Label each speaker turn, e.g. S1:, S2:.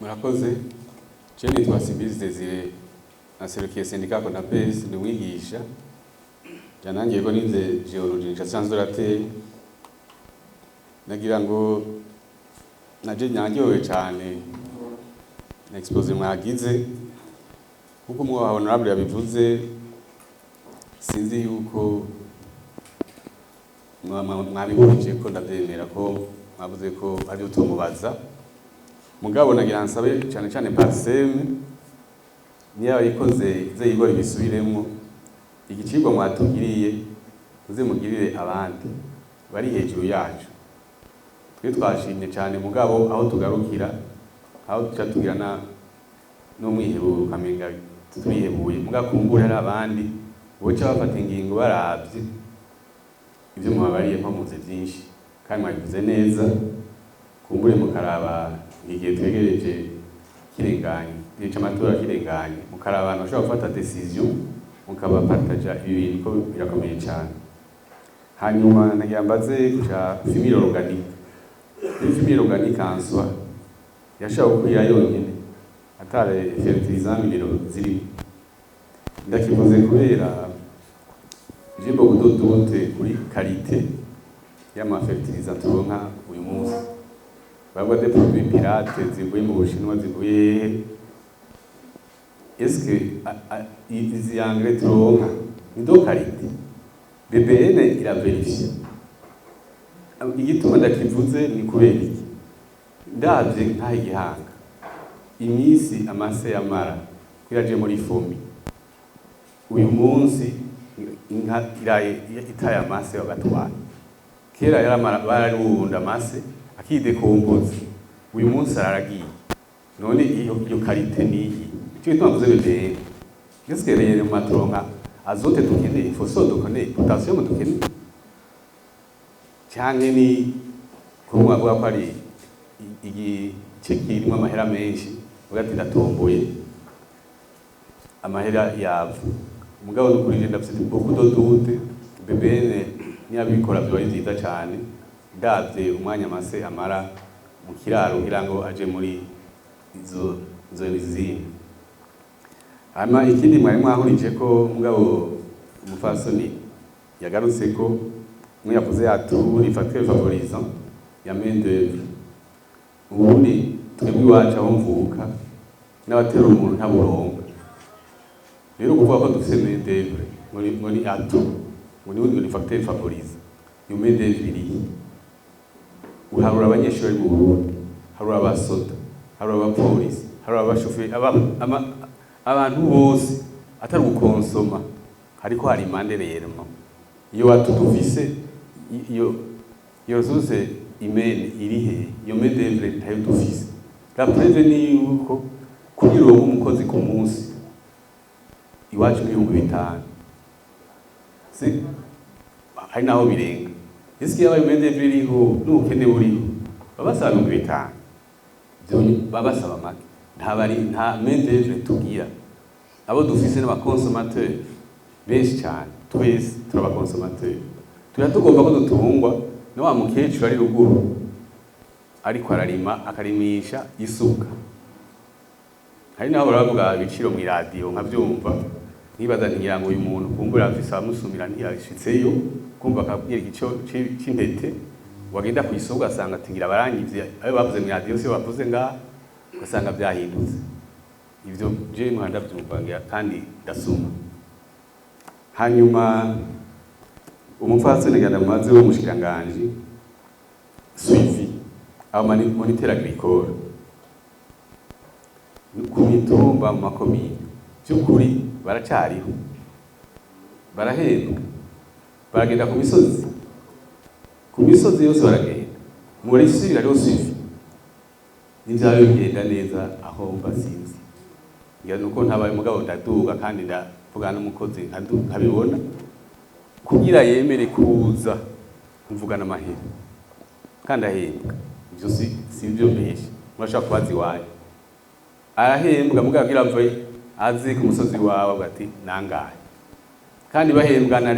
S1: Murakoze. Je nitwa Simbizi Desire naserukiye sendika Konapes ndi mwigisha. Janangiye ko nize geology ncasanzwe rateye. Nagira ngo naje nyangiwe cyane na expose mwagize kuko mu honorable yabivuze sinzi yuko mwabihurije ko ndabyemera ko mwavuze ko ari utumubaza mugabo nagira nsabe cyane cyane parseme niyo yikoze ze yigora bisubiremo igicibwa mwatugiriye uze mugirire abandi bari hejuru yacu twe twashimye cyane mugabo aho tugarukira aho tugatugirana no mwiheburu kamenga twihebuye mugakumbura hari abandi boca bafata ingingo baravye ibyo mwabariye ko muze byinshi kandi mwabivuze neza kumbure mukaraba igihe twegereje kirenganye igihe amatora kirenganye mukaraba abantu bashobora gufata decision mukabapartaja ibintu ko birakomeye cyane. Hanyuma nagira mbaze kuja fumire organique. Fumire organique answa yashaka kuya yonyene atare fertilizant minero ziri ndakivuze kubera j'ai beaucoup de doutes kuri qualité y'ama fertilizant turonka uyu munsi bagwa des produits pirates zivuye mu Bushinwa zivuye est-ce que izi engrais turonka ni de qualité BBN ira vérifier igituma ndakivuze ni kubera iki ndavye nta igihanga imisi amase yamara kwiraje muri fomi uyu munsi inka iraye itaya amase bagatwara kera yaramara bararunda amase akidekompoza uyu munsi araragiye none iyo qualité niyi cyo twavuze bebe qu'est-ce rero mu matronka azote dukeneye phosphore dukeneye potassium dukeneye cyane ni kumwa bwa kwari igicikirimo amahera menshi ugati ndatomboye amahera yavu mugabo dukurije ndafite beaucoup de doutes BBN ni abikora byo nziza cyane ndavye umwanya mase amara mu kiraro kirango aje muri izo zone. Hama ikindi mwari mwahurije ko mugabo umufasoni yagarutse ko mwavuze atu ni facteur favorisant ya main d'œuvre. Ubundi twebwe wacha wumvuka n'abatera umuntu ntaburonga. Rero kuvuga ko dufite main d'œuvre muri atu ni facteur favorisant. Yo main d'œuvre iri uharura abanyeshuri mu Burundi, harura abasoda, harura abapolisi, harura abashoferi, abantu bose atari gukonsoma ariko hari imande rero iyo watudufise iyo ressource humaine iri he yo medevre ntayo dufise la preuve ni yuko kugira umukozi ku munsi iwacu n'ibihumbi 5 si hari naho birenga isi yabaye medevre iriho n'ubukene buriho babasaba 5 byo babasaba make nta medevre tugira abo dufise n'aba consommateur benshi cyane twese turaba consommateur turatugomba ko dutungwa no wa mukecuru ari ruguru ariko ararima akarimisha isuka hari naho baravuga ibiciro mu radio nkabyumva nibaza ntigira ngo uyu muntu kumbura afisa musumira ntiyashitseyo kumva akabwira igico c'intete wagenda ku isoko asanga tingira barangivye ayo bavuze mu radio se bavuze nga ugasanga byahindutse ivyo je muhanda byumvangira kandi ndasuma. Hanyuma umupfasi neganda maze wo mushikiranganje suivi amani moniteur agricole ku mitumba mu makomine byukuri baracariho barahembwa baragenda ku misozi yose baragenda muri sira rero suivi n'inzabe bigenda neza aho basinzi ngira nuko ntabaye mugabo ndaduga kandi ndavuga n'umukozi nkabibona kugira yemere kuza mvugana amahera kandi ahembwa ibyo si byo benshi murashaka kubaza iwanyu arahembwa mugabo agira mvuye aze ku musozi wawe ati nangahe kandi bahembwa na